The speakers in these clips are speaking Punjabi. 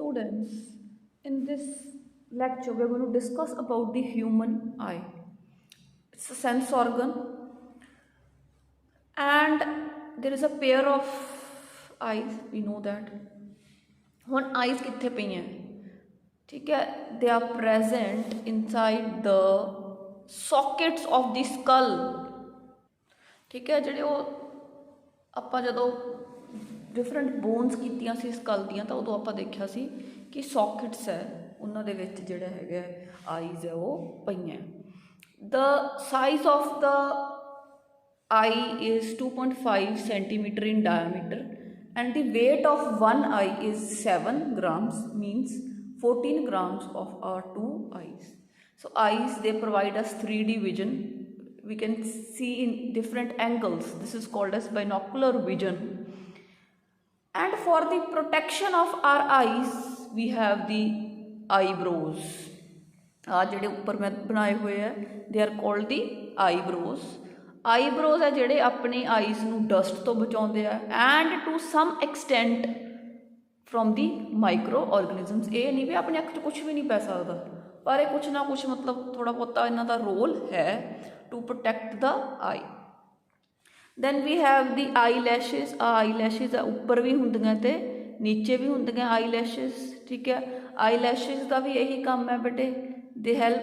students, in this lecture we are going to discuss about the human eye. It's a sense organ, and there is a pair of eyes, we know that. ਹੁਣ eyes ਕਿੱਥੇ ਪਈਆਂ, ਠੀਕ ਹੈ, they are present inside the sockets of the skull, ਠੀਕ ਹੈ, ਜਿਹੜੇ ਉਹ ਆਪਾਂ ਜਦੋਂ डिफरेंट बोन्स कीतियां सी स्कल दियां तो उदों आपां देखिया सी कि सॉकेट्स है उन्हां दे विच जिहड़ा हैगा आईज है वो पईयां। The size of the I is 2.5 centimetre in diameter and the weight of one I is 7 grams, मीनस 14 grams of our two eyes. So eyes, they provide us 3D vision. We can see in different angles. This is called as binocular vision. And for the protection of our eyes we have the eyebrows. ਜਿਹੜੇ ਉੱਪਰ ਮੈਂ ਬਣਾਏ ਹੋਏ ਹੈ they are called the eyebrows. Eyebrows ਹੈ ਜਿਹੜੇ ਆਪਣੀ ਆਈਜ਼ ਨੂੰ ਡਸਟ ਤੋਂ ਬਚਾਉਂਦੇ ਆ and to some extent from the micro organisms. ਇਹ ਨਹੀਂ ਵੀ ਆਪਣੀ ਅੱਖ 'ਚ ਕੁਛ ਵੀ ਨਹੀਂ ਪੈ ਸਕਦਾ, ਪਰ ਇਹ ਕੁਛ ਨਾ ਕੁਛ ਮਤਲਬ ਥੋੜ੍ਹਾ ਬਹੁਤਾ ਇਹਨਾਂ ਦਾ ਰੋਲ ਹੈ to protect the eye. then we have the eyelashes. eyelashes ऊपर भी होंदियां ते नीचे भी होंदियां eyelashes, ठीक है। eyelashes का भी यही काम है बेटे, they help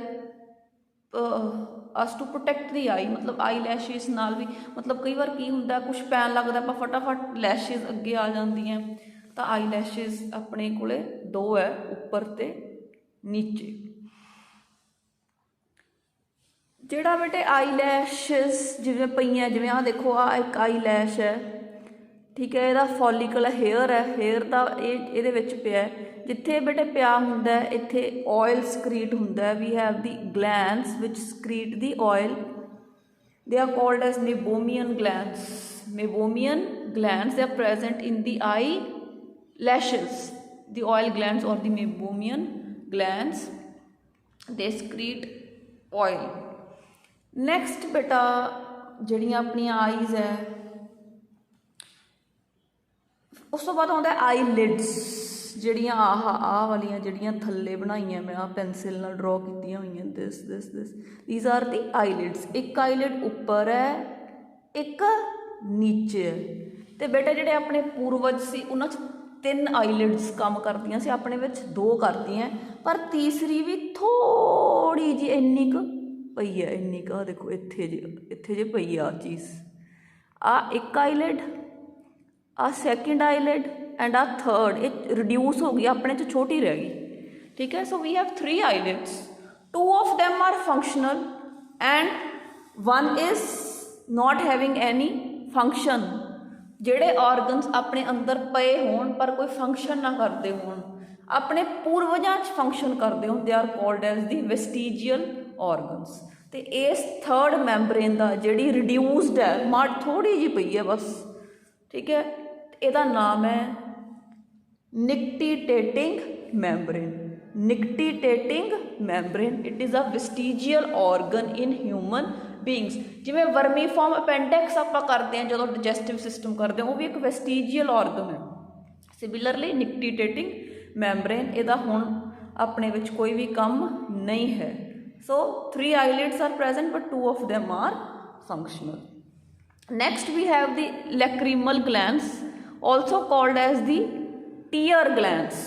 us to protect the eye. मतलब eyelashes नाल भी मतलब कई बार की हुंदा कुछ पैन लगदा आपां फटाफट लैशेज अगे आ जांदियां, तो eyelashes अपने कोले दो है, ऊपर ते नीचे। ਜਿਹੜਾ बेटे ਆਈਲੈਸ਼ਸ जिवें पईयां, जिवें आ देखो आ एक आईलैश है, ठीक है, ਇਹਦਾ फॉलीकल हेयर है, हेयर ਦਾ ਇਹਦੇ ਵਿੱਚ ਪਿਆ ਜਿੱਥੇ बेटे ਪਿਆ ਹੁੰਦਾ ਇੱਥੇ ऑयल ਸਕਰੀਟ ਹੁੰਦਾ। we have the glands which secrete the oil. they are called as meibomian glands. meibomian glands, they are present in the eyelashes. the oil glands or the meibomian glands, they secrete oil. Next बेटा जड़ियाँ अपनिया आईज है, उस तो बाद आता आई लिड्स, जड़ियाँ आह वालियाँ जड़ियाँ थले बनाई मैं पेंसिल नाल ड्रॉ की हुई, this this this these are the eyelids. एक आई लिड उपर है, एक नीचे है। तो बेटा जोड़े अपने पूर्वज से उन्होंने 3 आई लिड्स काम करदियां सी, अपने विच 2 करदियां, पर तीसरी भी थोड़ी जी इन्नी क पई है, इन्नी का देखो इत्थे जे पई आ चीज़। आ एक eyelid, a second eyelid and a third, ये रिड्यूस हो गई, अपने च छोटी रह गई, ठीक है। So we have 3 eyelids, 2 of them are functional and 1 is not having any function. जेड़े ऑर्गनस अपने अंदर पे होण पर कोई फंक्शन ना करते होण, अपने पूर्वजां च फंक्शन करते हो, they are called as the vestigial organs. तो इस थर्ड मैंब्रेन का जी रिड्यूस्ड है, माड़ थोड़ी जी पई है बस, ठीक है, इसका नाम है nictitating मैंब्रेन। Nictitating मैंब्रेन, it is a vestigial organ in human beings. जिमें वर्मीफॉर्म अपेंडिक्स आप करते हैं जो डाइजेस्टिव सिस्टम करते हैं, वो भी एक वेस्टिजियल ऑर्गन है। सिमिलरली निक्टिटेटिंग मैंब्रेन, इहदा हुण अपने विच कोई भी काम नहीं है। So 3 eyelids are present but 2 of them are functional. Next we have the lacrimal glands, also called as the tear glands.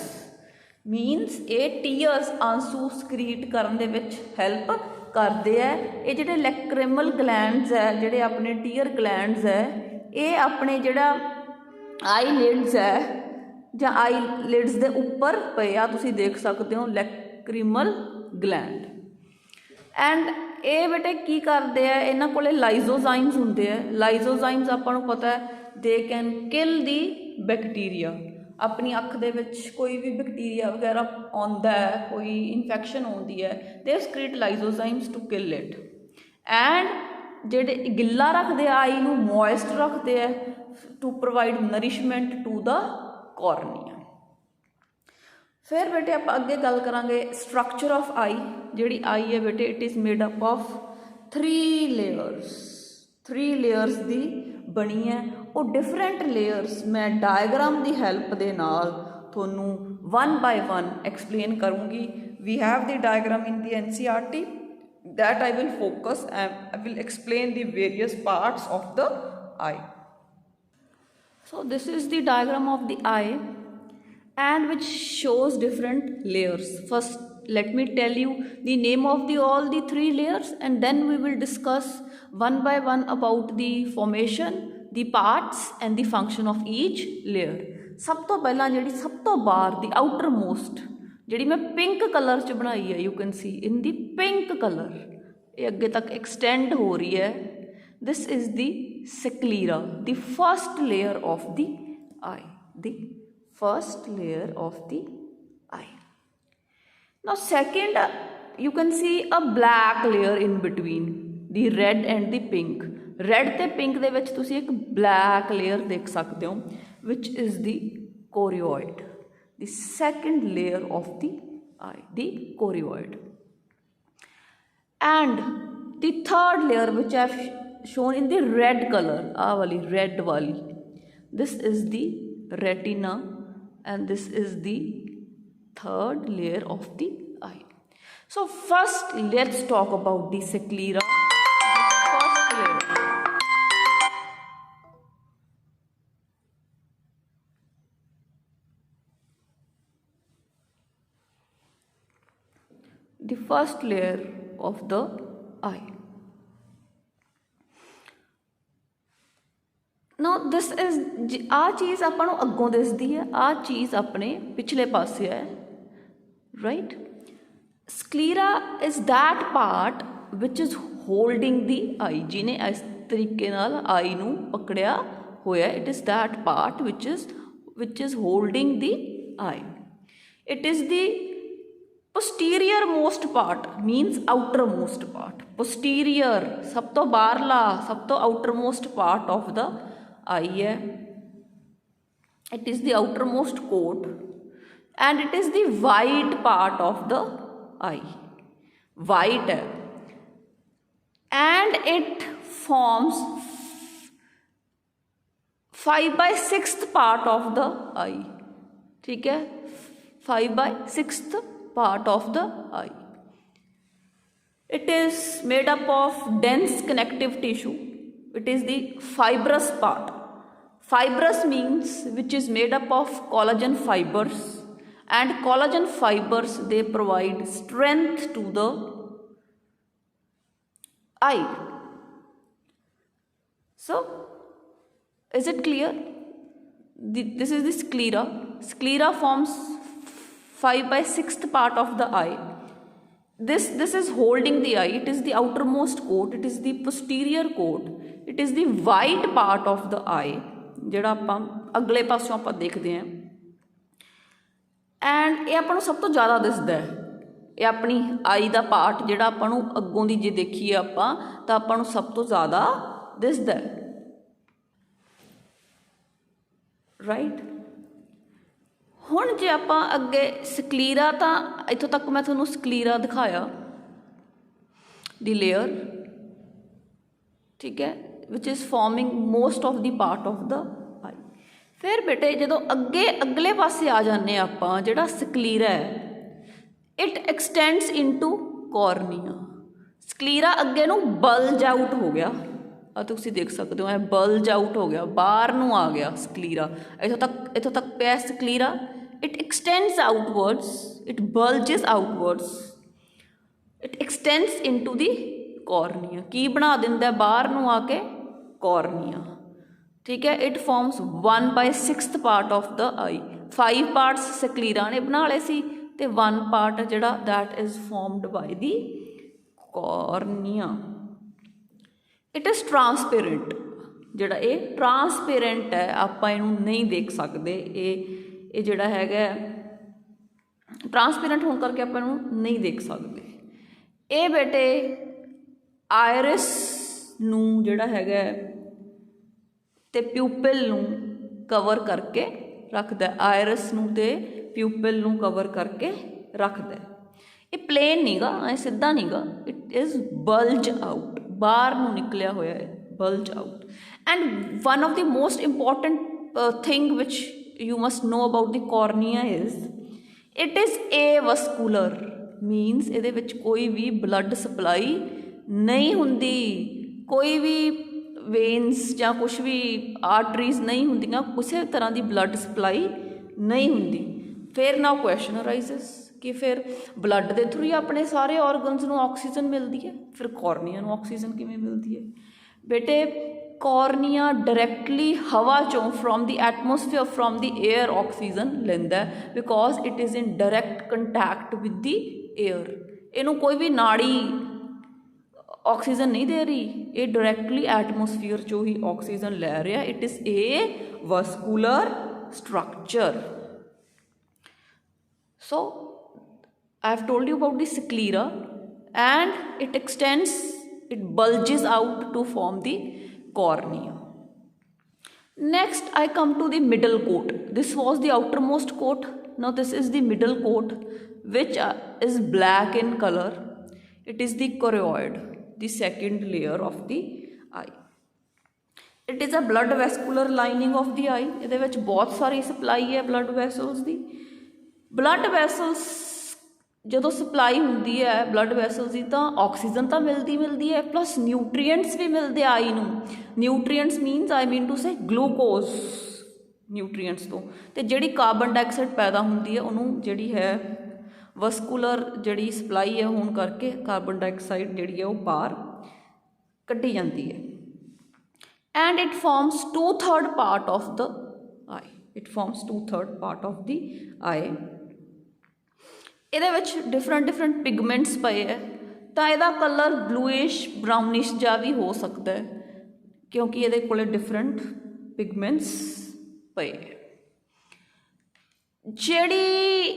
Means ये tears आंसू secrete करन दे विच help करते हैं। ये जिहड़े lacrimal glands है, जिहड़े अपने tear glands है, ये अपने जिहड़ा eyelids है ਜਾਂ eyelids ਦੇ ਉੱਪਰ ਪਏ ਆ, ਤੁਸੀਂ ਦੇਖ ਸਕਦੇ ਹੋ lacrimal gland। एंड ये बेटे की करते हैं, इन्हों को लाइजोजाइम्स होंगे है। लाइजोजाइम्स आपको पता है they can kill the bacteria. अपनी अख दे विच कोई भी बैक्टीरिया वगैरह आंदा है, कोई इन्फेक्शन आती है, दे secrete लाइजोजाइम्स to kill it. And जेडे गिला रखते आई नू मॉइस्ट रखते हैं to provide nourishment to the cornea. फिर बेटे आप अगे गल करांगे स्ट्रक्चर ऑफ आई। जिहड़ी आई है बेटे, it is made up of 3 layers. 3 layers दी बनी है। वो डिफरेंट लेयर्स मैं डायग्राम की हैल्प दे नाल तुहानूं वन बाय वन एक्सप्लेन करूँगी. We have the diagram in the NCERT that I will focus and I will explain the various parts of the eye. So this is the diagram of the eye and which shows different layers. First let me tell you the name of the all the three layers and then we will discuss one by one about the formation, the parts and the function of each layer. सब तो पहला जी सब तो बाहर the outermost जी मैं पिंक कलर च बनाई है, you can see in the pink colour, ये अगे तक एक्सटेंड हो रही है. This is the sclera, the first layer of the I, the first layer of the I. Now second you can see a black layer in between the red and the pink. Red ते पिंक दे विच तुसी एक ब्लैक लेयर देख सकते हो which is the कोरियोइड, the second layer of the eye, the chorioid. And the third layer which I have shown in the red color, wali red wali, this is the retina and this is the third layer of the eye. So first let's talk about the sclera, the first layer. The first layer of the eye. Now this is आ चीज़ अपन अगों दिसदी है, आ चीज़ अपने पिछले पासे है, right? Sclera is that part which is holding the eye, जिन्हें इस तरीके नाल आई नू पकड़िया होया. It is that part which is holding the eye. It is the posterior most part, means outermost part. Posterior सब तो बाहरला, सब तो outermost part of the eye है. It is the outermost coat and it is the white part of the eye. White है and it forms 5/6 part of the eye. ठीक है, 5/6 part of the eye. It is made up of dense connective tissue. It is the fibrous part. Fibrous means which is made up of collagen fibers, and collagen fibers they provide strength to the eye. So is it clear? This is the sclera. Sclera forms 5/6 part of the eye. This is holding the eye. It is the outermost coat. It is the posterior coat. It is the white part of the eye ਜਿਹੜਾ ਆਪਾਂ ਅਗਲੇ ਪਾਸੋਂ ਆਪਾਂ ਦੇਖਦੇ ਹਾਂ. ਐਂਡ ਇਹ ਆਪਾਂ ਨੂੰ ਸਭ ਤੋਂ ਜ਼ਿਆਦਾ ਦਿਸਦਾ ਹੈ. ਇਹ ਆਪਣੀ ਆਈ ਦਾ ਪਾਰਟ ਜਿਹੜਾ ਆਪਾਂ ਨੂੰ ਅੱਗੋਂ ਦੀ ਜੇ ਦੇਖੀਏ ਆਪਾਂ ਤਾਂ ਆਪਾਂ ਨੂੰ ਸਭ ਤੋਂ ਜ਼ਿਆਦਾ ਦਿਸਦਾ ਹੈ, ਰਾਈਟ. ਹੁਣ ਜੇ ਆਪਾਂ ਅੱਗੇ ਸਕਲੀਰਾ, ਤਾਂ ਇੱਥੋਂ ਤੱਕ ਮੈਂ ਤੁਹਾਨੂੰ ਸਕਲੀਰਾ ਦਿਖਾਇਆ ਦੀ ਲੇਅਰ, ਠੀਕ ਹੈ, ਵਿਚ is farming most of the part of ਦਾ ਆਈ. ਫਿਰ ਬੇਟੇ ਜਦੋਂ ਅੱਗੇ ਅਗਲੇ ਪਾਸੇ ਆ ਜਾਂਦੇ ਆਪਾਂ, ਜਿਹੜਾ ਸਕਲੀਰਾ ਹੈ ਇਟ ਐਕਸਟੈਂਡਸ ਇਨਟੂ ਕੋਰਨੀਆ. ਸਕਲੀਰਾ ਅੱਗੇ ਨੂੰ ਬਲਜ ਆਊਟ ਹੋ ਗਿਆ, ਆ ਤੁਸੀਂ ਦੇਖ ਸਕਦੇ ਹੋ ਇਹ ਬਲਜ ਆਊਟ ਹੋ ਗਿਆ, ਬਾਹਰ ਨੂੰ ਆ ਗਿਆ ਸਕਲੀਰਾ. ਇੱਥੋਂ ਤੱਕ ਪਿਆ ਸਕਲੀਰਾ. It extends outwards, it bulges outwards, it extends into the cornea. ਕੀ ਬਣਾ ਦਿੰਦਾ ਬਾਹਰ ਨੂੰ ਆ ਕੇ? cornea. ਠੀਕ ਹੈ, it forms 1/6 part of the eye. 5 parts ਸਕਲੀਰਾ ਨੇ ਬਣਾ ਲਏ ਸੀ ਤੇ 1 part ਜਿਹੜਾ that is formed by the cornea. It is transparent. ਜਿਹੜਾ ਇਹ ਟਰਾਂਸਪੇਰੈਂਟ ਹੈ, ਆਪਾਂ ਇਹਨੂੰ ਨਹੀਂ ਦੇਖ ਸਕਦੇ. ਇਹ ਜਿਹੜਾ ਹੈਗਾ ਟਰਾਂਸਪੇਰੈਂਟ ਹੋਣ ਕਰਕੇ ਆਪਾਂ ਇਹਨੂੰ ਨਹੀਂ ਦੇਖ ਸਕਦੇ. ਇਹ ਬੇਟੇ ਆਇਰਿਸ ਨੂੰ ਜਿਹੜਾ ਹੈਗਾ ਤੇ ਪਿਊਪਿਲ ਨੂੰ ਕਵਰ ਕਰਕੇ ਰੱਖਦਾ. ਆਇਰਿਸ ਨੂੰ ਤੇ ਪਿਊਪਿਲ ਨੂੰ ਕਵਰ ਕਰਕੇ ਰੱਖਦਾ. ਇਹ ਪਲੇਨ ਨਹੀਂਗਾ, ਐ ਸਿੱਧਾ ਨਹੀਂਗਾ. ਇਟ ਇਜ਼ ਬਲਜ ਆਊਟ, ਬਾਹਰ ਨੂੰ ਨਿਕਲਿਆ ਹੋਇਆ ਹੈ, bulge out. And one of the most important thing which you must know about the cornea is it is avascular मीनस ਇਹਦੇ ਵਿੱਚ ਕੋਈ ਵੀ ਬਲੱਡ ਸਪਲਾਈ ਨਹੀਂ ਹੁੰਦੀ, ਕੋਈ ਵੀ ਵੇਨਸ ਜਾਂ ਕੁਛ ਵੀ ਆਰਟਰੀਜ਼ ਨਹੀਂ ਹੁੰਦੀਆਂ, ਕਿਸੇ ਤਰ੍ਹਾਂ ਦੀ ਬਲੱਡ ਸਪਲਾਈ ਨਹੀਂ ਹੁੰਦੀ। ਫਿਰ ਨਾਓ ਕੁਐਸਚਨ ਅਰਾਈਜ਼ਸ ਕਿ ਫਿਰ ਬਲੱਡ ਦੇ ਥਰੂ ਹੀ ਆਪਣੇ ਸਾਰੇ ਔਰਗਨਸ ਨੂੰ ਆਕਸੀਜਨ ਮਿਲਦੀ ਹੈ, ਫਿਰ ਕੋਰਨੀਆ ਨੂੰ ਆਕਸੀਜਨ ਕਿਵੇਂ ਮਿਲਦੀ ਹੈ? ਬੇਟੇ ਕੋਰਨੀਆ ਡਾਇਰੈਕਟਲੀ ਹਵਾ ਚੋਂ from the atmosphere from the air oxygen ਲੈਂਦਾ because it is in direct contact with the air. ਇਹਨੂੰ ਕੋਈ ਵੀ ਨਾੜੀ ਆਕਸੀਜਨ ਨਹੀਂ ਦੇ ਰਹੀ, ਇਹ ਡਾਇਰੈਕਟਲੀ ਐਟਮੋਸਫੀਅਰ ਚੋਂ ਹੀ ਆਕਸੀਜਨ ਲੈ ਰਿਹਾ। It is a vascular structure. So I have told you about the sclera and it extends, it bulges out to form the cornea. Next I come to the middle coat. This was the outermost coat. Now this is the middle coat which is black in color. It is the choroid, the second layer of the eye. It is a blood vascular lining of the eye. ਇਹਦੇ ਵਿੱਚ ਬਹੁਤ ਸਾਰੀ ਸਪਲਾਈ ਹੈ blood vessels ਦੀ। ਬਲੱਡ ਵੈਸਲਸ ਜਦੋਂ ਸਪਲਾਈ ਹੁੰਦੀ ਹੈ ਬਲੱਡ ਵੈਸਲਸ ਦੀ ਤਾਂ ਆਕਸੀਜਨ ਤਾਂ ਮਿਲਦੀ ਹੈ ਪਲੱਸ ਨਿਊਟਰੀਐਂਟਸ ਵੀ ਮਿਲਦੇ ਆਈ ਨੂੰ। Nutrients means I mean to say glucose nutrients ਤੋਂ, ਅਤੇ ਜਿਹੜੀ ਕਾਰਬਨ ਡਾਈਆਕਸਾਈਡ ਪੈਦਾ ਹੁੰਦੀ ਹੈ ਉਹਨੂੰ ਜਿਹੜੀ ਹੈ ਵਸਕੂਲਰ ਜਿਹੜੀ ਸਪਲਾਈ ਹੈ ਹੋਣ ਕਰਕੇ ਕਾਰਬਨ ਡਾਈਆਕਸਾਈਡ ਜਿਹੜੀ ਹੈ ਉਹ ਬਾਹਰ ਕੱਢੀ ਜਾਂਦੀ ਹੈ। And it forms 2/3 part of the I. It forms 2/3 part of ਦੀ ਆਈ। ਇਹਦੇ ਵਿੱਚ ਡਿਫਰੈਂਟ ਪਿਗਮੈਂਟਸ ਪਏ ਹੈ, ਤਾਂ ਇਹਦਾ ਕਲਰ ਬਲੂਇਸ਼ ਬਰਾਊਨਿਸ਼ ਜਿਹਾ ਵੀ ਹੋ ਸਕਦਾ ਹੈ ਕਿਉਂਕਿ ਇਹਦੇ ਕੋਲ ਡਿਫਰੈਂਟ ਪਿਗਮੈਂਟਸ ਪਏ ਹੈ। ਜਿਹੜੀ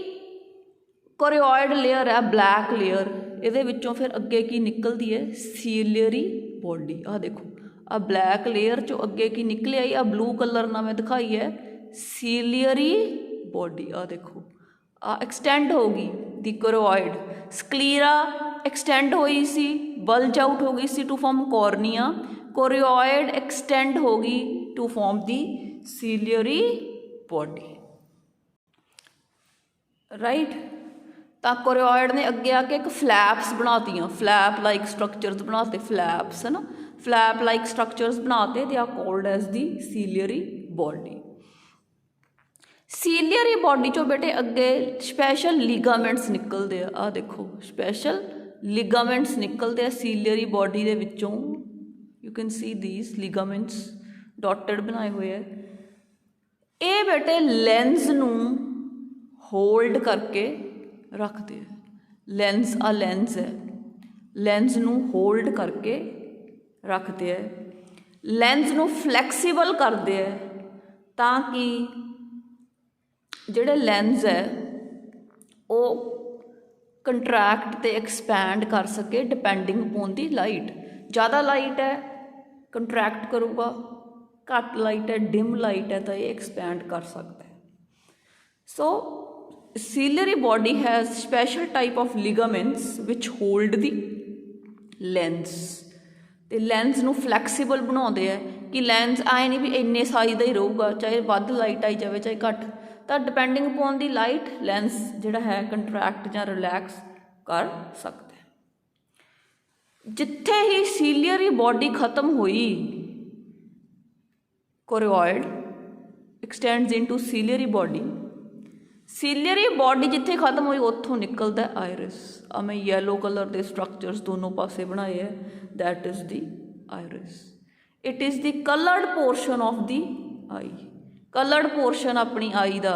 ਕੋਰੀਓਇਡ ਲੇਅਰ ਹੈ ਬਲੈਕ ਲੇਅਰ, ਇਹਦੇ ਵਿੱਚੋਂ ਫਿਰ ਅੱਗੇ ਕੀ ਨਿਕਲਦੀ ਹੈ ਸੀਲੀਅਰੀ ਬੋਡੀ। ਆਹ ਦੇਖੋ ਆ ਬਲੈਕ ਲੇਅਰ ਚੋਂ ਅੱਗੇ ਕੀ ਨਿਕਲਿਆ ਹੀ ਆ ਬਲੂ ਕਲਰ ਨਾਲ ਮੈਂ ਦਿਖਾਈ ਹੈ ਸੀਲੀਅਰੀ ਬੋਡੀ। ਆਹ ਦੇਖੋ ਆ ਐਕਸਟੈਂਡ ਹੋ ਗਈ ਦੀ ਕੋਰੀਓਇਡ। ਸਕਲੀਰਾ ਐਕਸਟੈਂਡ ਹੋਈ ਸੀ, ਬਲਜ ਆਊਟ ਹੋ ਗਈ ਸੀ ਟੂ ਫਾਰਮ ਕੋਰਨੀਆ। ਕੋਰੀਓਇਡ ਐਕਸਟੈਂਡ ਹੋ ਗਈ to farm the ਸੀਲੀਅਰੀ body, right. ਤਾਂ ਕੋਰੀਓਇਡ ਨੇ ਅੱਗੇ ਆ ਕੇ ਇੱਕ ਫਲੈਪਸ ਬਣਾਤੀਆਂ, ਫਲੈਪ ਲਾਈਕ ਸਟਰਕਚਰਸ ਬਣਾਤੇ, ਫਲੈਪਸ ਹੈ ਨਾ, flap like structures ਬਣਾਤੇ। They are cold as the ਸੀਲੀਅਰੀ body. ਸੀਲੀਅਰੀ body ਚੋਂ ਬੇਟੇ ਅੱਗੇ ਸਪੈਸ਼ਲ ਲਿਗਾਮੈਂਟਸ ਨਿਕਲਦੇ ਆ। ਆਹ ਦੇਖੋ ਸਪੈਸ਼ਲ ਲਿਗਾਮੈਂਟਸ ਨਿਕਲਦੇ ਆ ਸੀਲੀਅਰੀ ਬੋਡੀ ਦੇ ਵਿੱਚੋਂ। ਯੂ ਕੈਨ ਸੀ ਦੀਸ ਲਿਗਾਮੈਂਟਸ ਡੋਟਡ ਬਣਾਏ ਹੋਏ ਆ। ਇਹ ਬੇਟੇ ਲੈਂਸ ਨੂੰ ਹੋਲਡ ਕਰਕੇ ਰੱਖਦੇ ਆ। ਲੈਂਸ ਆ ਲੈਂਸ ਹੈ, ਲੈਂਸ ਨੂੰ ਹੋਲਡ ਕਰਕੇ ਰੱਖਦੇ ਆ, ਲੈਂਸ ਨੂੰ ਫਲੈਕਸੀਬਲ ਕਰਦੇ ਆ ਤਾਂ ਕਿ ਜਿਹੜੇ ਲੈਂਸ ਹੈ ਉਹ ਕੰਟਰੈਕਟ ਅਤੇ ਐਕਸਪੈਂਡ ਕਰ ਸਕੇ ਡਿਪੈਂਡਿੰਗ ਅਪੋਨ ਦੀ ਲਾਈਟ। ਜ਼ਿਆਦਾ ਲਾਈਟ ਹੈ ਕੰਟਰੈਕਟ ਕਰੂਗਾ, ਘੱਟ ਲਾਈਟ ਹੈ ਡਿਮ ਲਾਈਟ ਹੈ ਤਾਂ ਇਹ ਐਕਸਪੈਂਡ ਕਰ ਸਕਦਾ ਹੈ। ਸੋ ਸੀਲੀਅਰੀ body has special type of ligaments which hold the lens, ਅਤੇ ਲੈਂਸ ਨੂੰ ਫਲੈਕਸੀਬਲ ਬਣਾਉਂਦੇ ਹੈ ਕਿ ਲੈਂਸ ਆਏ ਨਹੀਂ ਵੀ ਇੰਨੇ ਸਾਈਜ਼ ਦਾ ਹੀ ਰਹੂਗਾ, ਚਾਹੇ ਵੱਧ ਲਾਈਟ ਆਈ ਜਾਵੇ ਚਾਹੇ ਘੱਟ, ਤਾਂ ਡਿਪੈਂਡਿੰਗ ਅਪੋਨ ਦੀ ਲਾਈਟ ਲੈਂਸ ਜਿਹੜਾ ਹੈ ਕੰਟਰੈਕਟ ਜਾਂ ਰਿਲੈਕਸ ਕਰ ਸਕਦਾ ਹੈ। ਜਿੱਥੇ ਹੀ ਸੀਲੀਅਰੀ ਬੋਡੀ ਖਤਮ ਹੋਈ ਕੋਰੀਓਇਡ ਐਕਸਟੈਂਡਸ ਇਨਟੂ ਸੀਲੀਅਰੀ ਬੋਡੀ। ਸੀਲੀਅਰੀ ਬੋਡੀ ਜਿੱਥੇ ਖਤਮ ਹੋਈ ਉੱਥੋਂ ਨਿਕਲਦਾ ਆਇਰਿਸ। ਆ ਮੈਂ ਯੈਲੋ ਕਲਰ ਦੇ ਸਟਰਕਚਰਸ ਦੋਨੋਂ ਪਾਸੇ ਬਣਾਏ ਹੈ, that is the iris. It is the coloured portion of the I. Coloured portion ਆਪਣੀ ਆਈ ਦਾ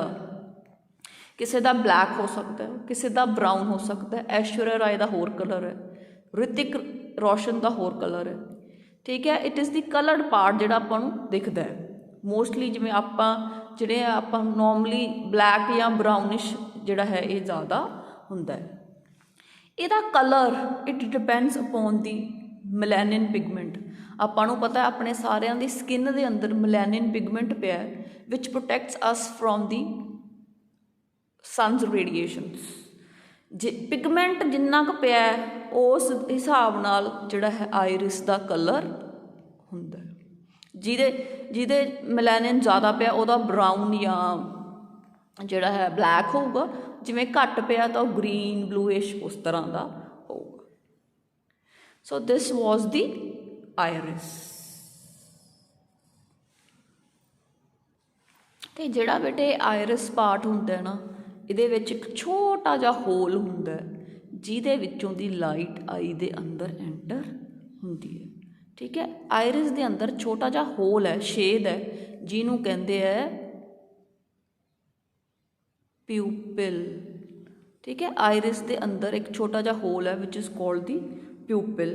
ਕਿਸੇ ਦਾ ਬਲੈਕ ਹੋ ਸਕਦਾ ਹੈ, ਕਿਸੇ ਦਾ ਬਰਾਊਨ ਹੋ ਸਕਦਾ ਹੈ। ਐਸ਼ਵਰਿਆ ਰਾਏ ਦਾ ਹੋਰ ਕਲਰ ਹੈ, ਰਿਤਿਕ ਰੋਸ਼ਨ ਦਾ ਹੋਰ ਕਲਰ ਹੈ, ਠੀਕ ਹੈ। It is the coloured part ਜਿਹੜਾ ਆਪਾਂ ਨੂੰ ਦਿਖਦਾ ਹੈ ਮੋਸਟਲੀ। ਜਿਵੇਂ ਆਪਾਂ ਨੋਰਮਲੀ ਬਲੈਕ ਜਾਂ ਬਰਾਊਨਿਸ਼ ਜਿਹੜਾ ਹੈ ਇਹ ਜ਼ਿਆਦਾ ਹੁੰਦਾ ਹੈ। ਇਹਦਾ colour it depends upon the ਮੈਲੈਨਿਨ pigment. ਆਪਾਂ ਨੂੰ ਪਤਾ ਆਪਣੇ ਸਾਰਿਆਂ ਦੀ ਸਕਿਨ ਦੇ ਅੰਦਰ ਮੈਲੈਨਿਨ ਪਿਗਮੈਂਟ ਪਿਆ ਵਿਚ ਪ੍ਰੋਟੈਕਟਸ ਅਸ ਫਰੋਮ ਦੀ ਸਨਸ ਰੇਡੀਏਸ਼ਨਸ। ਜੇ ਪਿਗਮੈਂਟ ਜਿੰਨਾ ਕੁ ਪਿਆ ਉਸ ਹਿਸਾਬ ਨਾਲ ਜਿਹੜਾ ਹੈ ਆਇਰਿਸ ਦਾ ਕਲਰ ਹੁੰਦਾ। ਜਿਹਦੇ ਮੈਲੈਨਿਨ ਜ਼ਿਆਦਾ ਪਿਆ ਉਹਦਾ ਬਰਾਊਨ ਜਾਂ ਜਿਹੜਾ ਹੈ ਬਲੈਕ ਹੋਊਗਾ, जिवें घट पिया तो ग्रीन ब्लूइश उस तरह का होगा। So this was the iris. तो जिहड़ा बेटे आयरिस पार्ट हुंदा है ना, इहदे विच एक छोटा जिहा होल हुंदा है जिहदे विचों दी लाइट आई दे अंदर एंटर हुंदी है। ठीक है, आयरिस दे अंदर छोटा जिहा होल है, छेद है, जिहनूं कहंदे है प्यूपिल। ठीक है, आयरिस दे अंदर एक छोटा जिहा होल है which is called the प्यूपिल।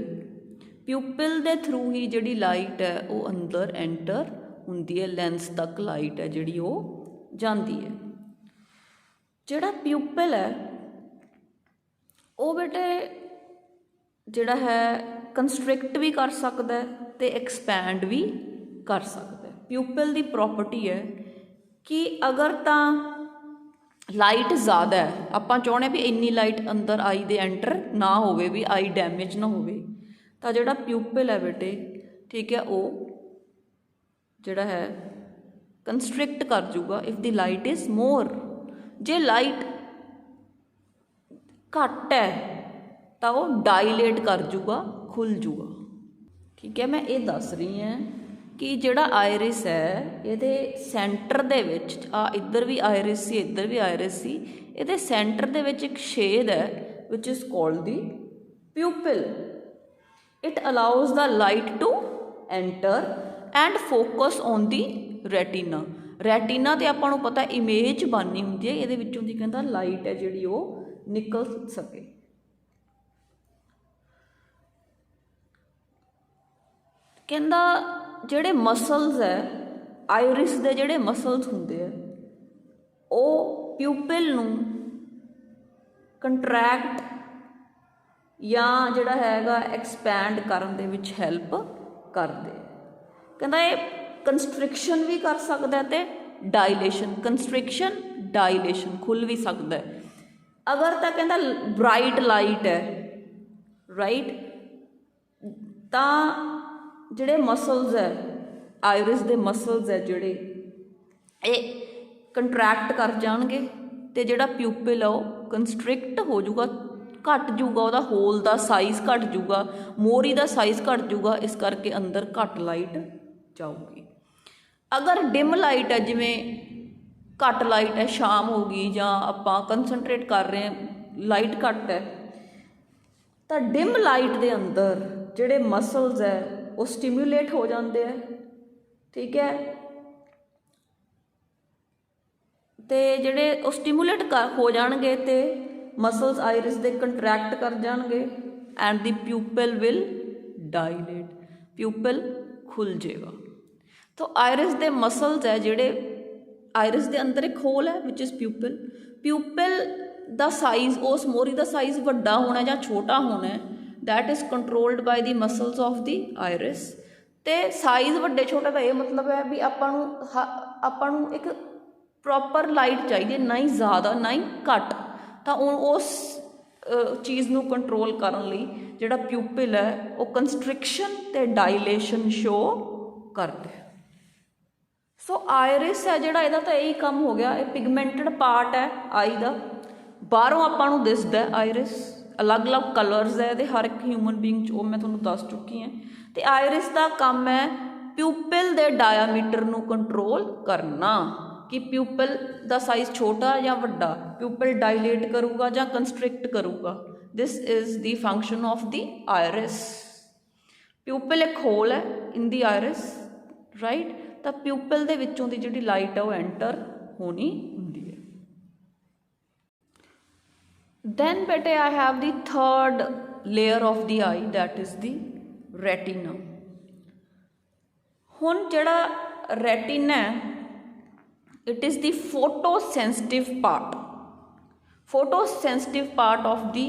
प्यूपिल they through ही जिहड़ी लाइट है वो अंदर एंटर हुंदी है, लेंस तक लाइट है जिहड़ी वो जांदी है। जिहड़ा प्यूपिल है वो बेटे जिहड़ा है कंस्ट्रिक्ट भी कर सकदा है ते एक्सपैंड भी कर सकदा है। प्यूपिल दी प्रॉपर्टी है कि अगर तां लाइट ज़्यादा है, आपां चाहुंदे भी इन्नी लाइट अंदर आई दे एंटर ना होवे, भी आई डैमेज ना होवे, तां जिहड़ा प्यूपिल है बेटे, ठीक है, वो जिहड़ा है कंस्ट्रिक्ट कर जूगा if the light is more. J light घट है तो वो डायलेट कर जूगा, खुल जूगा। ठीक है, मैं ये दस रही हैं कि जिहड़ा आयरिस है इहदे सेंटर दे विच आ इधर भी आयरिस सी, इधर भी आयरिस सी, इहदे सेंटर दे विच एक छेद है which is called the pupil. It allows the light to enter and focus on the retina. Retina ते आपां नूं पता इमेज बननी हुंदी है, इहदे विचों दी कहंदा लाइट है जिहड़ी वो निकल सके। कहंदा जिहड़े मसल्स है आयरिस दे, जिहड़े मसल्स हुंदे है वो प्यूपिल नूं कंट्रैक्ट या जिहड़ा हैगा expand Karan they which help करदे। कहंदा ये कंस्ट्रिक्शन भी कर सकदा है ते डायलेशन, कंस्ट्रिक्शन डायलेशन, खुल भी सकदा है। अगर तां कहंदा ब्राइट लाइट है, राइट, तां जिहड़े मसल्स है आयरिस दे मसल्स है जिहड़े ये कंट्रैक्ट कर जाणगे ते जिहड़ा प्यूपिल है वो कंस्ट्रिक्ट हो जूगा, घट जूगा, उहदा होल दा साइज़ घट जूगा, मोरी दा साइज़ घट जूगा, इस करके अंदर घट लाइट जाऊगी। अगर डिम लाइट है, जिवें घट लाइट है, शाम हो गई जां आपां कंसनट्रेट कर रहे हैं, लाइट घट है, तो डिम लाइट दे अंदर जिहड़े मसल्स है वो स्टिम्यूलेट हो जाते हैं। ठीक है, तो जिहड़े वो स्टिम्यूलेट हो जाणगे ते मसल्स आयरिस दे कंट्रैक्ट कर जाणगे एंड द प्यूपिल विल डायलेट, प्यूपिल खुल जाएगा। तो आयरिस दे मसल्स है जिहड़े, आयरिस दे अंदर एक होल है विच इज़ प्यूपिल। प्यूपिल दा साइज़, उस मोरी दा साइज़ वड्डा होना या छोटा होना है, that is controlled by the muscles of the iris. तो साइज़ वड्डे छोटे का ये मतलब है भी आपां नूं एक प्रॉपर लाइट चाहिए, ना ही ज़्यादा ना ही घट। तो उस चीज़ नूं कंट्रोल करन लई जिहड़ा प्यूपिल है वो कंस्ट्रिक्शन ते डायलेशन शो करदे। सो आयरिस है जिहड़ा, इहदा तां यही काम हो गया, ये पिगमेंटेड पार्ट है आई दा, बाहरों आपां नूं दिसदा है आयरिस, अलग अलग कलर्स है ये हर एक ह्यूमन बीइंग, वो मैं तुहानूं दस चुकी हैं। तो आयरिस का काम है प्यूपिल दे डायामीटर नूं कंट्रोल करना कि प्यूपिल दा साइज़ छोटा या वड्डा, प्यूपिल डायलेट करूगा या constrict करूगा। This is the function of the iris. प्यूपिल एक होल है इन दी आयरिस, राइट, तो प्यूपिल दे विचों दी जिहड़ी लाइट है वो एंटर होनी हुंदी है। Then बेटे I have the third layer of the eye, that is the retina। हुण जिहड़ा retina है, it is the photosensitive part। photosensitive part of the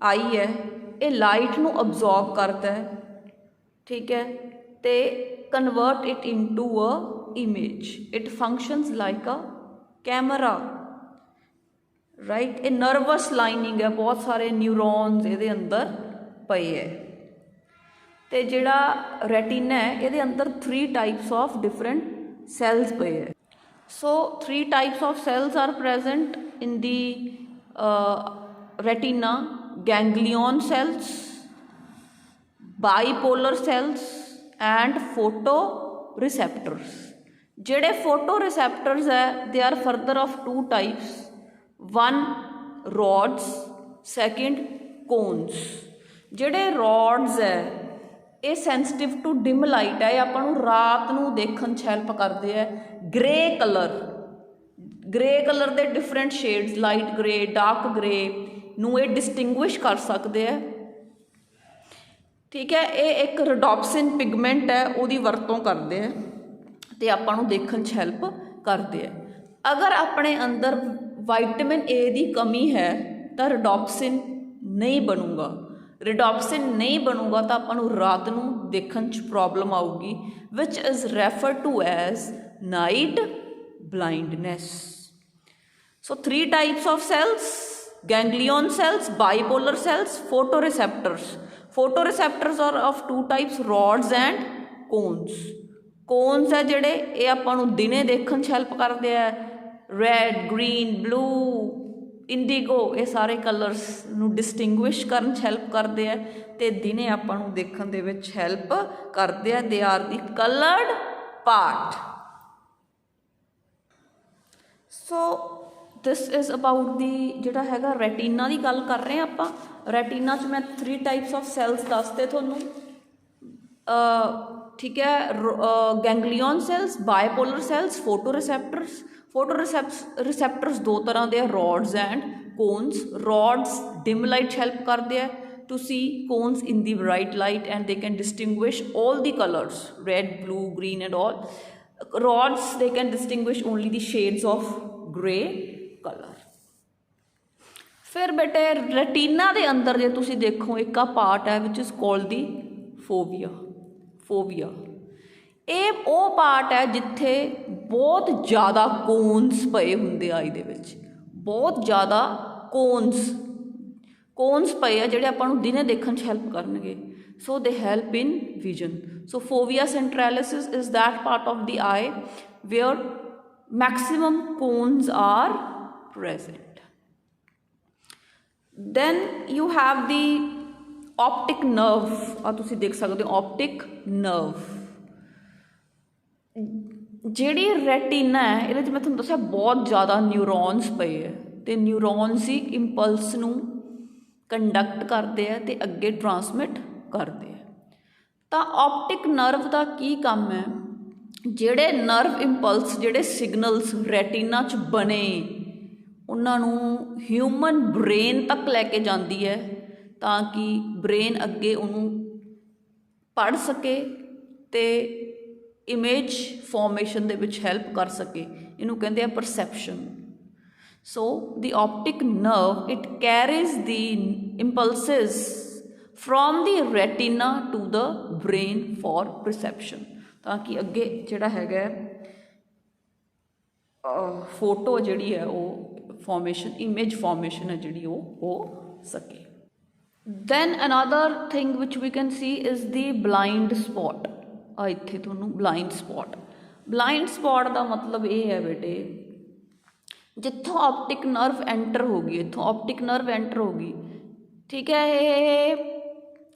eye है, ये लाइट नूं absorb करता है, ठीक है, ते convert it into a image। it functions like a camera, right. ये नर्वस लाइनिंग है, बहुत सारे न्यूरॉन्स ये अंदर पे है। तो जिहड़ा रेटिना है ये अंदर 3 टाइप्स ऑफ डिफरेंट सैल्स पे है। So 3 types of cells are present in the retina: ganglion cells, bipolar cells and photoreceptors. ਜਿਹੜੇ photoreceptors है they are further of 2 types, one rods, second cones. ਜਿਹੜੇ rods है ਇਹ ਸੈਂਸਿਟਿਵ ਟੂ ਡਿਮ ਲਾਈਟ ਹੈ, ਇਹ ਆਪਾਂ ਨੂੰ ਰਾਤ ਨੂੰ ਦੇਖਣ 'ਚ ਹੈਲਪ ਕਰਦੇ ਹੈ। ਗ੍ਰੇ ਕਲਰ ਦੇ different shades, light grey, dark grey ਨੂੰ ਇਹ ਡਿਸਟਿੰਗੁਇਸ਼ ਕਰ ਸਕਦੇ ਹੈ। ਠੀਕ ਹੈ, ਇਹ ਇੱਕ ਰੋਡੋਪਸਿਨ ਪਿਗਮੈਂਟ ਹੈ, ਉਹਦੀ ਵਰਤੋਂ ਕਰਦੇ ਹੈ ਅਤੇ ਆਪਾਂ ਨੂੰ ਦੇਖਣ 'ਚ ਹੈਲਪ ਕਰਦੇ ਹੈ। ਅਗਰ ਆਪਣੇ ਅੰਦਰ ਵਿਟਾਮਿਨ ਏ ਦੀ ਕਮੀ ਹੈ ਤਾਂ ਰੋਡੋਪਸਿਨ ਨਹੀਂ ਬਣੂਗਾ। ਰਿਡੋਪਸਿਨ ਨਹੀਂ ਬਣੂਗਾ ਤਾਂ ਆਪਾਂ ਨੂੰ ਰਾਤ ਨੂੰ ਦੇਖਣ 'ਚ ਪ੍ਰੋਬਲਮ ਆਊਗੀ, ਵਿਚ is refer to as night blindness. So 3 types of cells: ganglion cells, bipolar cells, photoreceptors. Photoreceptors are of 2 types, rods and cones. Cones ਹੈ ਜਿਹੜੇ ਇਹ ਆਪਾਂ ਨੂੰ ਦਿਨੇ ਦੇਖਣ 'ਚ ਹੈਲਪ ਕਰਦੇ ਆ, ਰੈਡ, ਗ੍ਰੀਨ, ਬਲੂ, ਇੰਡੀਗੋ, ਇਹ ਸਾਰੇ ਕਲਰਸ ਨੂੰ ਡਿਸਟਿੰਗੁਇਸ਼ ਕਰਨ 'ਚ ਹੈਲਪ ਕਰਦੇ ਆ ਅਤੇ ਦਿਨੇ ਆਪਾਂ ਨੂੰ ਦੇਖਣ ਦੇ ਵਿੱਚ ਹੈਲਪ ਕਰਦੇ ਆ। They are the coloured part. So this is about the ਜਿਹੜਾ ਹੈਗਾ ਰੈਟੀਨਾ ਦੀ ਗੱਲ ਕਰ ਰਹੇ ਹਾਂ ਆਪਾਂ। ਰੈਟੀਨਾ 'ਚ ਮੈਂ 3 ਟਾਈਪਸ ਆਫ ਸੈਲਸ ਦੱਸਦੇ ਤੁਹਾਨੂੰ, ਠੀਕ ਹੈ। Ganglion cells, bipolar cells, photoreceptors. Photoreceptors 2 ਤਰ੍ਹਾਂ ਦੇ ਆ, rods and cones. Rods dim light 'ਚ ਹੈਲਪ ਕਰਦੇ ਆ to see, cones in the bright light, and they can distinguish all the colors, red, blue, green and all. Rods, they can distinguish only the shades of grey color. ਫਿਰ ਬੇਟੇ ਰੈਟੀਨਾ ਦੇ ਅੰਦਰ ਜੇ ਤੁਸੀਂ ਦੇਖੋ ਇੱਕ ਆ ਪਾਰਟ ਹੈ ਵਿਚ ਇਜ਼ ਕਾਲਡ ਦੀ ਫੋਵੀਆ। ਇਹ ਉਹ ਪਾਰਟ ਹੈ ਜਿੱਥੇ ਬਹੁਤ ਜ਼ਿਆਦਾ ਕੋਨਸ ਪਏ ਹੁੰਦੇ ਆਈ ਦੇ ਵਿੱਚ, ਬਹੁਤ ਜ਼ਿਆਦਾ ਕੋਨਸ ਪਏ ਆ ਜਿਹੜੇ ਆਪਾਂ ਨੂੰ ਦਿਨੇ ਦੇਖਣ 'ਚ ਹੈਲਪ ਕਰਨਗੇ। ਸੋ ਦੇ help in vision. So ਫੋਵੀਆ ਸੈਂਟਰੈਲਿਸ is that part of the I wear maximum cones R present. Then you have the optic nerve. ਆ ਤੁਸੀਂ ਦੇਖ ਸਕਦੇ ਹੋ ਆਪਟਿਕ ਨਰਵ। ਜਿਹੜੀ ਰੈਟੀਨਾ ਹੈ ਇਹਦੇ 'ਚ ਮੈਂ ਤੁਹਾਨੂੰ ਦੱਸਿਆ ਬਹੁਤ ਜ਼ਿਆਦਾ ਨਿਊਰੋਨਸ ਪਏ ਹੈ ਅਤੇ ਨਿਊਰੋਨਸ ਹੀ ਇੰਪਲਸ ਨੂੰ ਕੰਡਕਟ ਕਰਦੇ ਆ ਅਤੇ ਅੱਗੇ ਟਰਾਂਸਮਿਟ ਕਰਦੇ ਆ। ਤਾਂ ਆਪਟਿਕ ਨਰਵ ਦਾ ਕੀ ਕੰਮ ਹੈ? ਜਿਹੜੇ ਨਰਵ ਇੰਪਲਸ, ਜਿਹੜੇ ਸਿਗਨਲਸ ਰੈਟੀਨਾ 'ਚ ਬਣੇ, ਉਹਨਾਂ ਨੂੰ ਹਿਊਮਨ ਬ੍ਰੇਨ ਤੱਕ ਲੈ ਕੇ ਜਾਂਦੀ ਹੈ ਤਾਂ ਕਿ ਬ੍ਰੇਨ ਅੱਗੇ ਉਹਨੂੰ ਪੜ੍ਹ ਸਕੇ ਅਤੇ ਇਮੇਜ ਫੋਰਮੇਸ਼ਨ ਦੇ ਵਿੱਚ ਹੈਲਪ ਕਰ ਸਕੇ। ਇਹਨੂੰ ਕਹਿੰਦੇ ਆ perception. So the optic nerve, it carries the impulses from the retina to the brain for perception, ਤਾਂ ਕਿ ਅੱਗੇ ਜਿਹੜਾ ਹੈਗਾ ਫੋਟੋ ਜਿਹੜੀ ਹੈ ਉਹ ਫੋਰਮੇਸ਼ਨ, ਇਮੇਜ ਫੋਰਮੇਸ਼ਨ ਹੈ ਜਿਹੜੀ ਉਹ ਹੋ ਸਕੇ। Then another thing which we can see is the blind spot. ਆ ਇੱਥੇ ਤੁਹਾਨੂੰ blind spot ਦਾ ਮਤਲਬ ਇਹ ਹੈ ਬੇਟੇ, ਜਿੱਥੋਂ ਆਪਟਿਕ ਨਰਵ ਐਂਟਰ ਹੋ ਗਈ, ਠੀਕ ਹੈ, ਇਹ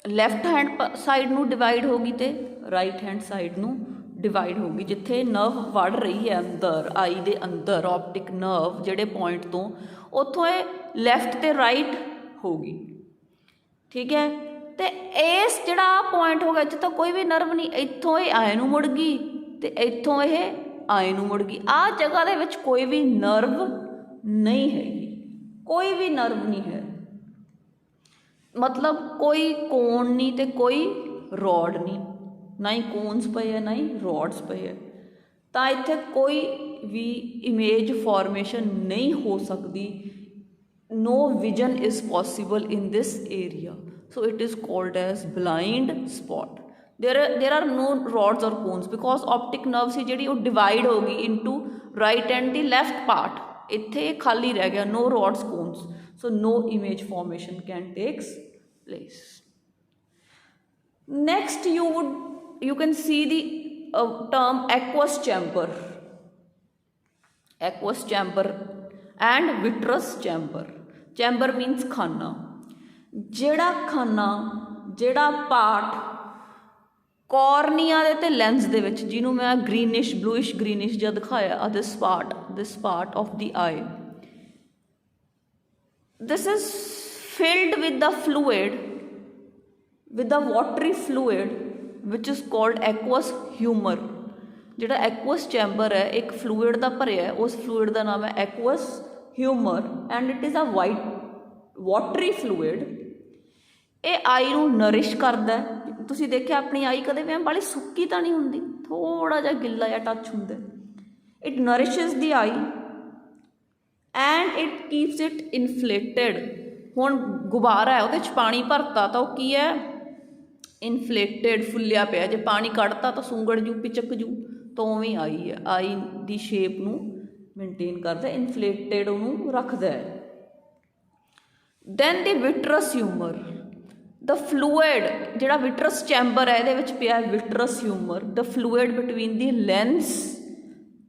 ਲੈਫਟ ਹੈਂਡ ਸਾਈਡ ਨੂੰ ਡਿਵਾਈਡ ਹੋ ਗਈ ਅਤੇ ਰਾਈਟ ਹੈਂਡ ਸਾਈਡ ਨੂੰ ਡਿਵਾਈਡ ਹੋ ਗਈ। ਜਿੱਥੇ ਨਰਵ ਵੜ ਰਹੀ ਹੈ ਅੰਦਰ, ਆਈ ਦੇ ਅੰਦਰ, ਆਪਟਿਕ ਨਰਵ ਜਿਹੜੇ ਪੁਆਇੰਟ ਤੋਂ, ਉੱਥੋਂ ਇਹ ਲੈਫਟ ਅਤੇ ਰਾਈਟ ਹੋ ਗਈ। ਠੀਕ ਹੈ, ਅਤੇ ਇਸ ਜਿਹੜਾ ਪੁਆਇੰਟ ਹੋ ਗਿਆ ਇੱਥੇ ਤਾਂ ਕੋਈ ਵੀ ਨਰਵ ਨਹੀਂ, ਇੱਥੋਂ ਇਹ ਆਏ ਨੂੰ ਮੁੜ ਗਈ ਅਤੇ ਇੱਥੋਂ ਇਹ ਆਏ ਨੂੰ ਮੁੜ ਗਈ। ਆਹ ਜਗ੍ਹਾ ਦੇ ਵਿੱਚ ਕੋਈ ਵੀ ਨਰਵ ਨਹੀਂ ਹੈਗੀ, ਕੋਈ ਵੀ ਨਰਵ ਨਹੀਂ ਹੈ, ਮਤਲਬ ਕੋਈ ਕੋਨ ਨਹੀਂ ਅਤੇ ਕੋਈ ਰੋਡ ਨਹੀਂ, ਨਾ ਹੀ ਕੋਨਸ ਪਏ ਹੈ ਨਾ ਹੀ ਰੋਡਸ ਪਏ ਹੈ। ਤਾਂ ਇੱਥੇ ਕੋਈ ਵੀ ਇਮੇਜ ਫੋਰਮੇਸ਼ਨ ਨਹੀਂ ਹੋ ਸਕਦੀ। no vision is possible in this area, so it is called as blind spot. there are no rods or cones because optic nerve ਸੀ ਜਿਹੜੀ ਉਹ ਡਿਵਾਈਡ ਹੋ ਗਈ into right and the left part, ਇੱਥੇ ਖਾਲੀ ਰਹਿ ਗਿਆ, no rods cones, so no image formation can takes place. Next you can see the term aqueous chamber. aqueous chamber and vitreous chamber. Chamber means खाना। ਜਿਹੜਾ ਪਾर्ट ਕੋਰਨੀਆ ਦੇ ਤੇ ਲੈਂਸ ਦੇ ਵਿੱਚ, ਜਿਹਨੂੰ ਮੈਂ ਗ੍ਰੀਨਿਸ਼ ਬਲੂਇਸ਼ ਗ੍ਰੀਨਿਸ਼ ਜਿਹਾ ਦਿਖਾਇਆ, ਦਿਸ part of the I, this is filled with the fluid, with the watery fluid which is called aqueous humor। ਜਿਹੜਾ aqueous chamber ਹੈ ਇੱਕ fluid ਦਾ ਭਰਿਆ ਹੈ, ਉਸ fluid ਦਾ ਨਾਮ ਹੈ aqueous humor and it is a white watery fluid। ਇਹ ਆਈ ਨੂੰ ਨਰਿਸ਼ ਕਰਦਾ ਹੈ। ਤੁਸੀਂ ਦੇਖਿਆ ਆਪਣੀ ਆਈ ਕਦੇ ਵੀ ਬਾਲੀ ਸੁੱਕੀ ਤਾਂ ਨਹੀਂ ਹੁੰਦੀ, ਥੋੜਾ ਜਿਹਾ ਗਿੱਲਾ ਜਿਹਾ ਟੱਚ ਹੁੰਦਾ। It ਨਰਿਸ਼ਿਜ਼ the I and it keeps it ਇਨਫਲੇਟਡ। ਹੁਣ ਗੁਬਾਰਾ ਹੈ, ਉਹਦੇ 'ਚ ਪਾਣੀ ਭਰਤਾ ਤਾਂ ਉਹ ਕੀ ਹੈ, ਇਨਫਲੇਟਡ, ਫੁੱਲਿਆ ਪਿਆ। ਜੇ ਪਾਣੀ ਕੱਢਤਾ ਤਾਂ ਸੁੰਗੜ ਜੂ, ਪਿਚਕ ਜੂ, ਤਾਂ ਉਵੇਂ ਆਈ ਹੈ। ਆਈ ਦੀ ਸ਼ੇਪ ਨੂੰ ਮੇਨਟੇਨ ਕਰਦਾ, ਇਨਫਲੇਟਡ ਉਹਨੂੰ ਰੱਖਦਾ ਹੈ। ਦੈਨ ਦੀ ਵਿਟਰਸ ਹਿਊਮਰ, ਦ ਫਲੂਇਡ, ਜਿਹੜਾ ਵਿਟਰਸ ਚੈਂਬਰ ਹੈ ਇਹਦੇ ਵਿੱਚ ਪਿਆ ਵਿਟਰਸ humour, the fluid between the lens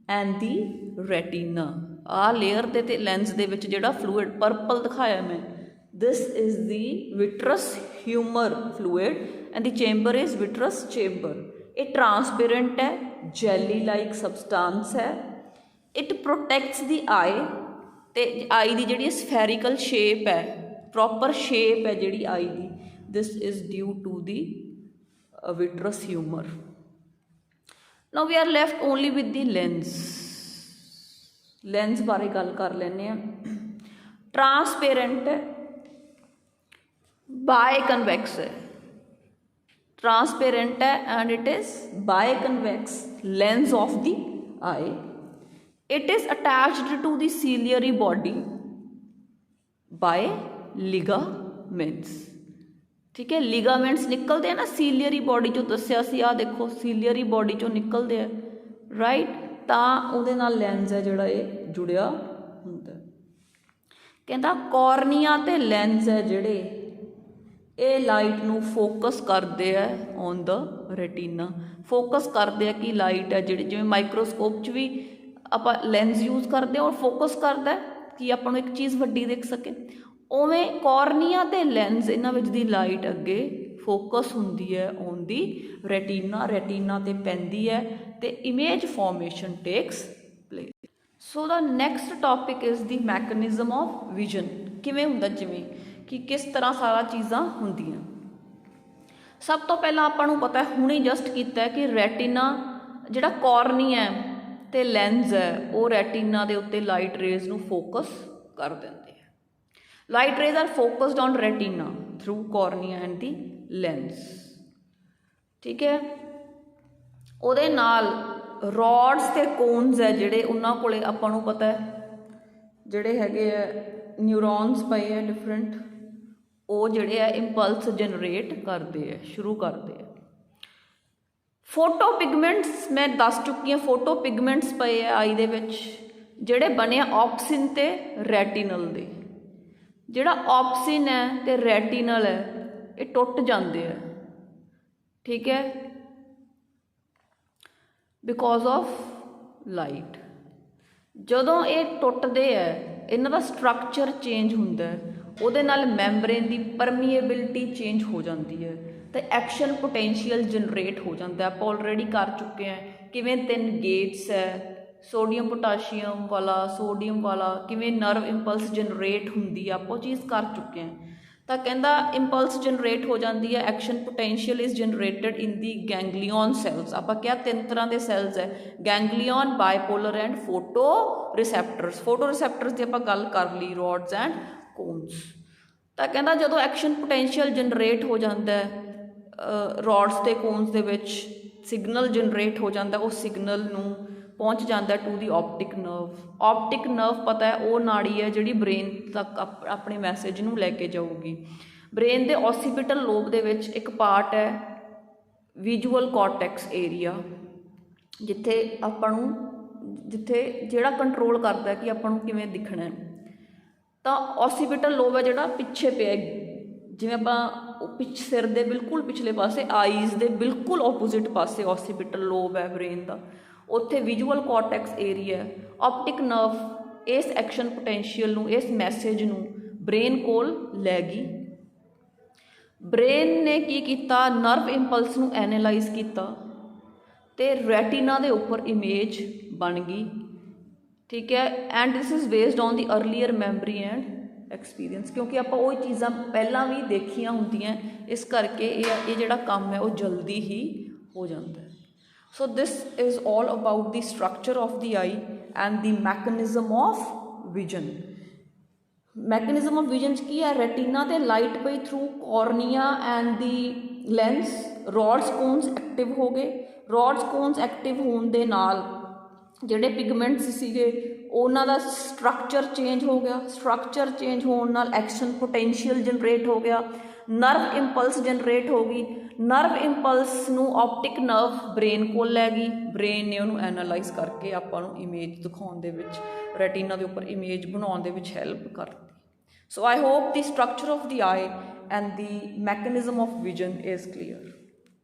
and the retina. ਆਹ ਲੇਅਰ ਦੇ ਤੇ ਲੈਂਸ ਦੇ ਵਿੱਚ ਜਿਹੜਾ ਫਲੂਇਡ ਪਰਪਲ ਦਿਖਾਇਆ ਮੈਂ, this is the ਵਿਟਰਸ humour fluid and the chamber is ਵਿਟਰਸ chamber. ਇਹ ਟਰਾਂਸਪੇਰੈਂਟ ਹੈ, ਜੈਲੀ ਲਾਈਕ ਸਬਸਟਾਂਸ ਹੈ। ਇਟ ਪ੍ਰੋਟੈਕਟਸ ਦੀ ਆਈ, ਤੇ ਆਈ ਦੀ ਜਿਹੜੀ ਸਫੈਰੀਕਲ ਸ਼ੇਪ ਹੈ, ਪ੍ਰੋਪਰ ਸ਼ੇਪ ਹੈ ਜਿਹੜੀ ਆਈ ਦੀ, this is due to the vitreous humor. Now we are left only with the lens। lens ਬਾਰੇ ਗੱਲ ਕਰ ਲੈਂਦੇ ਹਾਂ। ਟਰਾਂਸਪੇਰੈਂਟ ਹੈ, ਬਾਏ ਕਨਵੈਕਸ ਹੈ, ਟਰਾਂਸਪੇਰੈਂਟ ਹੈ and it is bye convex lens of the eye। it is attached to the ciliary body by ligaments। ਠੀਕ ਹੈ, ਲਿਗਾਮੈਂਟਸ ਨਿਕਲਦੇ ਆ ਨਾ ਸੀਲੀਅਰੀ ਬੋਡੀ ਚੋਂ, ਦੱਸਿਆ ਸੀ ਆਹ ਦੇਖੋ ਸੀਲੀਅਰੀ ਬੋਡੀ ਚੋਂ ਨਿਕਲਦੇ ਆ, ਰਾਈਟ। ਤਾਂ ਉਹਦੇ ਨਾਲ ਲੈਂਸ ਹੈ ਜਿਹੜਾ ਇਹ ਜੁੜਿਆ ਹੁੰਦਾ। ਕਹਿੰਦਾ ਕੋਰਨੀਆ ਤੇ ਲੈਂਸ ਹੈ ਜਿਹੜੇ, ਇਹ ਲਾਈਟ ਨੂੰ ਫੋਕਸ ਕਰਦੇ ਆ ਔਨ ਦ ਰੈਟੀਨਾ। ਫੋਕਸ ਕਰਦੇ ਆ ਕਿ ਲਾਈਟ ਹੈ ਜਿਹੜੀ, ਜਿਵੇਂ ਮਾਈਕਰੋਸਕੋਪ 'ਚ ਵੀ ਆਪਾਂ ਲੈਂਸ ਯੂਜ਼ ਕਰਦੇ ਹਾਂ ਔਰ ਫੋਕਸ ਕਰਦਾ ਕਿ ਆਪਾਂ ਨੂੰ ਇੱਕ ਚੀਜ਼ ਵੱਡੀ ਦਿਖ ਸਕੇ, ਉਵੇਂ ਕੋਰਨੀਆ ਤੇ ਲੈਂਸ, ਇਹਨਾਂ ਵਿੱਚ ਦੀ ਲਾਈਟ ਅੱਗੇ ਫੋਕਸ ਹੁੰਦੀ ਹੈ ਔਨ ਦੀ ਰੈਟੀਨਾ, ਰੈਟੀਨਾ ਤੇ ਪੈਂਦੀ ਹੈ ਤੇ image formation takes place. So the next topic is the mechanism of vision. ਕਿਵੇਂ ਹੁੰਦਾ, ਜਿਵੇਂ ਕਿ ਕਿਸ ਤਰ੍ਹਾਂ ਸਾਰਾ ਚੀਜ਼ਾਂ ਹੁੰਦੀਆਂ। ਸਭ ਤੋਂ ਪਹਿਲਾਂ ਆਪਾਂ ਨੂੰ ਪਤਾ, ਹੁਣੇ ਜਸਟ ਕੀਤਾ ਕਿ ਰੈਟੀਨਾ, ਜਿਹੜਾ ਕੋਰਨੀਆ ਤੇ ਲੈਂਸ ਹੈ, ਉਹ ਰੈਟੀਨਾ ਦੇ ਉੱਤੇ ਲਾਈਟ ਰੇਜ਼ ਨੂੰ ਫੋਕਸ ਕਰ ਦਿੰਦੇ। Light rays are focused on retina through cornea and the lens। ਠੀਕ ਹੈ, ਉਹਦੇ ਨਾਲ ਰੋਡਸ ਤੇ ਕੋਨਸ ਹੈ ਜਿਹੜੇ, ਉਹਨਾਂ ਕੋਲੇ ਆਪਾਂ ਨੂੰ ਪਤਾ ਹੈ ਜਿਹੜੇ ਹੈਗੇ ਆ ਨਿਊਰੋਨਸ ਪਏ ਹੈ ਡਿਫਰੈਂਟ, ਉਹ ਜਿਹੜੇ ਆ ਇੰਪਲਸ ਜਨਰੇਟ ਕਰਦੇ ਆ, ਸ਼ੁਰੂ ਕਰਦੇ ਆ। ਫੋਟੋ ਪਿਗਮੈਂਟਸ ਮੈਂ ਦੱਸ ਚੁੱਕੀ ਹਾਂ, ਫੋਟੋ ਪਿਗਮੈਂਟਸ ਪਏ ਆ ਆਈ ਦੇ ਵਿੱਚ, ਜਿਹੜੇ ਬਣੇ ਆ ਔਪਸਿਨ ਤੇ ਰੈਟੀਨਲ ਦੇ। ਜਿਹੜਾ ਔਪਸਿਨ ਹੈ ਤੇ ਰੈਟੀਨਲ ਹੈ, ਇਹ ਟੁੱਟ ਜਾਂਦੇ ਆ, ਠੀਕ ਹੈ, ਬਿਕੋਜ਼ ਆਫ ਲਾਈਟ। ਜਦੋਂ ਇਹ ਟੁੱਟਦੇ ਆ, ਇਹਨਾਂ ਦਾ ਸਟਰਕਚਰ ਚੇਂਜ ਹੁੰਦਾ ਹੈ, ਉਹਦੇ ਨਾਲ ਮੈਂਬਰੇਨ ਦੀ ਪਰਮੀਏਬਿਲਿਟੀ ਚੇਂਜ ਹੋ ਜਾਂਦੀ ਹੈ ਤੇ ਐਕਸ਼ਨ ਪੋਟੈਂਸ਼ੀਅਲ ਜਨਰੇਟ ਹੋ ਜਾਂਦਾ। ਆਪਾਂ ਆਲਰੇਡੀ ਕਰ ਚੁੱਕੇ ਹਾਂ ਕਿਵੇਂ 3 ਗੇਟਸ ਹੈ, ਸੋਡੀਅਮ ਪੋਟਾਸ਼ੀਅਮ ਵਾਲਾ, ਸੋਡੀਅਮ ਵਾਲਾ, ਕਿਵੇਂ ਨਰਵ ਇੰਪਲਸ ਜਨਰੇਟ ਹੁੰਦੀ ਆ, ਆਪਾਂ ਉਹ ਚੀਜ਼ ਕਰ ਚੁੱਕੇ ਹਾਂ। ਤਾਂ ਕਹਿੰਦਾ ਇੰਪਲਸ ਜਨਰੇਟ ਹੋ ਜਾਂਦੀ ਹੈ, action potential is generated in the ਗੈਂਗਲੀਓਨ cells. ਆਪਾਂ ਕਿਹਾ 3 ਤਰ੍ਹਾਂ ਦੇ ਸੈਲਸ ਹੈ, ਗੈਂਗਲੀਓਨ, ਬਾਈਪੋਲਰ ਐਂਡ ਫੋਟੋ ਰਿਸੈਪਟਰਸ। ਫੋਟੋ ਰਿਸੈਪਟਰਸ ਦੀ ਆਪਾਂ ਗੱਲ ਕਰ ਲਈ, ਰੋਡਸ ਐਂਡ ਕੋਨਸ। ਤਾਂ ਕਹਿੰਦਾ ਜਦੋਂ ਐਕਸ਼ਨ ਪੋਟੈਂਸ਼ੀਅਲ ਜਨਰੇਟ ਹੋ ਜਾਂਦਾ ਹੈ ਰੋਡਸ ਤੇ ਕੋਨਸ ਦੇ ਵਿੱਚ, ਸਿਗਨਲ ਜਨਰੇਟ ਹੋ ਜਾਂਦਾ, ਉਹ ਸਿਗਨਲ ਨੂੰ ਪਹੁੰਚ ਜਾਂਦਾ to the optic nerve. Optic nerve ਪਤਾ ਹੈ ਉਹ ਨਾੜੀ ਹੈ ਜਿਹੜੀ ਬ੍ਰੇਨ ਤੱਕ ਆਪਣੇ ਮੈਸੇਜ ਨੂੰ ਲੈ ਕੇ ਜਾਊਗੀ। ਬ੍ਰੇਨ ਦੇ ਓਸੀਪਿਟਲ ਲੋਬ ਦੇ ਵਿੱਚ ਇੱਕ ਪਾਰਟ ਹੈ ਵਿਜ਼ੂਅਲ ਕਾਰਟੈਕਸ ਏਰੀਆ, ਜਿੱਥੇ ਆਪਾਂ ਨੂੰ, ਜਿੱਥੇ ਜਿਹੜਾ ਕੰਟਰੋਲ ਕਰਦਾ ਕਿ ਆਪਾਂ ਨੂੰ ਕਿਵੇਂ ਦਿਖਣਾ ਹੈ। ਤਾਂ ਓਸੀਪਿਟਲ ਲੋਬ ਹੈ ਜਿਹੜਾ ਪਿੱਛੇ ਪਿਆ, ਜਿਵੇਂ ਆਪਾਂ ਸਿਰ ਦੇ ਬਿਲਕੁਲ ਪਿਛਲੇ ਪਾਸੇ, ਆਈਜ਼ ਦੇ ਬਿਲਕੁਲ ਓਪੋਜ਼ਿਟ ਪਾਸੇ ਓਸੀਪਿਟਲ ਲੋਬ ਹੈ ਬ੍ਰੇਨ ਦਾ, ਉੱਥੇ visual cortex area, optic nerve ਇਸ ਐਕਸ਼ਨ ਪੋਟੈਂਸ਼ੀਅਲ ਨੂੰ, ਇਸ ਮੈਸੇਜ ਨੂੰ ਬ੍ਰੇਨ ਕੋਲ ਲੈ ਗਈ। ਬ੍ਰੇਨ ਨੇ ਕੀ ਕੀਤਾ, ਨਰਵ ਇੰਪਲਸ ਨੂੰ ਐਨਾਲਾਈਜ਼ ਕੀਤਾ ਤੇ ਰੈਟੀਨਾ ਦੇ ਉੱਪਰ ਇਮੇਜ ਬਣ ਗਈ, ਠੀਕ ਹੈ। And this is based on the earlier memory and experience, ਕਿਉਂਕਿ ਆਪਾਂ ਉਹ ਚੀਜ਼ਾਂ ਪਹਿਲਾਂ ਵੀ ਦੇਖੀਆਂ ਹੁੰਦੀਆਂ, ਇਸ ਕਰਕੇ ਇਹ ਜਿਹੜਾ ਕੰਮ ਹੈ ਉਹ ਜਲਦੀ ਹੀ ਹੋ ਜਾਂਦਾ ਹੈ। ਸੋ this is all about the structure of the I and the mechanism of vision. Mechanism of vision 'ਚ ਕੀ ਹੈ, ਰੈਟੀਨਾ 'ਤੇ ਲਾਈਟ ਪਈ through ਕੋਰਨੀਆ and the lens, roads cones active ਹੋ ਗਏ। ਰੋਡਸ ਕੋਨਸ ਐਕਟਿਵ ਹੋਣ ਦੇ ਨਾਲ ਜਿਹੜੇ ਪਿਗਮੈਂਟਸ ਸੀਗੇ ਉਹਨਾਂ ਦਾ ਸਟਰਕਚਰ ਚੇਂਜ ਹੋ ਗਿਆ। ਸਟਰਕਚਰ ਚੇਂਜ ਹੋਣ ਨਾਲ ਐਕਸ਼ਨ ਪੋਟੈਂਸ਼ੀਅਲ ਜਨਰੇਟ ਹੋ ਗਿਆ, ਨਰਵ ਇੰਪਲਸ ਜਨਰੇਟ ਹੋ ਗਈ। ਨਰਵ ਇੰਪਲਸ ਨੂੰ ਆਪਟਿਕ ਨਰਵ ਬ੍ਰੇਨ ਕੋਲ ਲੈ ਗਈ, ਬ੍ਰੇਨ ਨੇ ਉਹਨੂੰ ਐਨਾਲਾਈਜ਼ ਕਰਕੇ ਆਪਾਂ ਨੂੰ ਇਮੇਜ ਦਿਖਾਉਣ ਦੇ ਵਿੱਚ, ਰੈਟੀਨਾ ਦੇ ਉੱਪਰ ਇਮੇਜ ਬਣਾਉਣ ਦੇ ਵਿੱਚ ਹੈਲਪ ਕਰਦੀ। ਸੋ I hope the structure of the I and the mechanism of vision is clear.